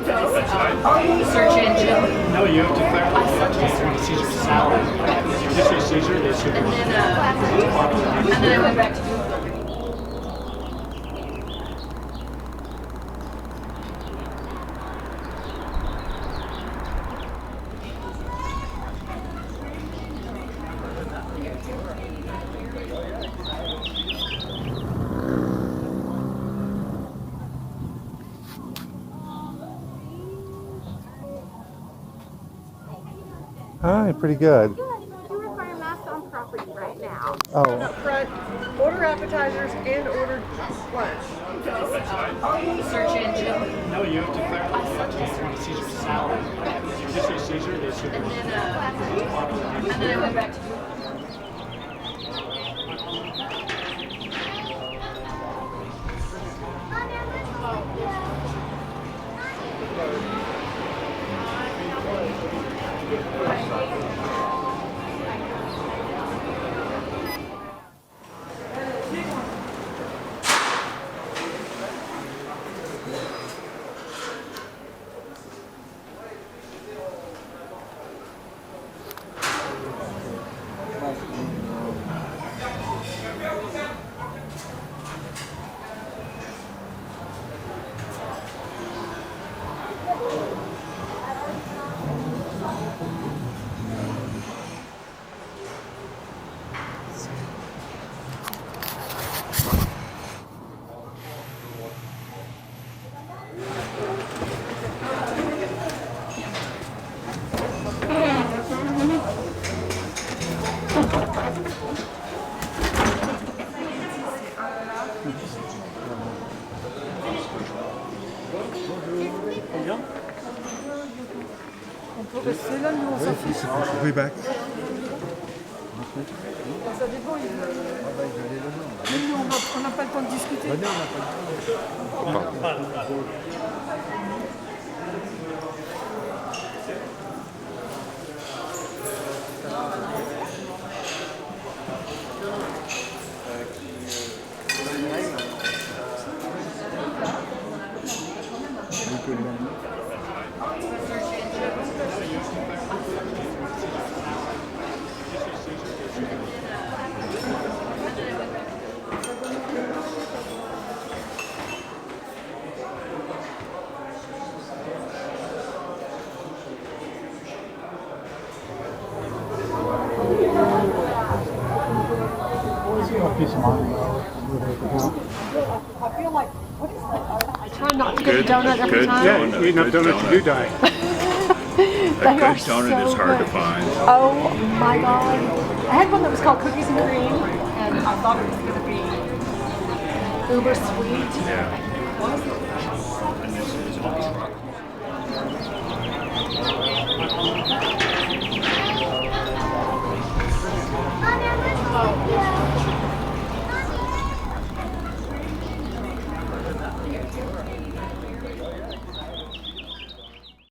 search engine. No, you have to clarify. Do you want a Caesar salad? If you say Caesar, they should. And then I went back to Google. Hi, pretty good. You require masks on property right now. Oh, Up front, order appetizers and order lunch. Search engine. No, you have to clarify. Do you want a Caesar salad? If you say Caesar, they should. And then I went back to Google. On peut rester là, nous on s'en fiche. we back. Ça dépend. Nous, on n'a pas le temps de discuter. I try not to get the donut every time. Yeah, you eat enough donuts, you do die. They A are good donut so is hard to good. find. Oh my god. I had one that was called Cookies and Cream, and I thought it was going to be uber sweet. Yeah. What was it?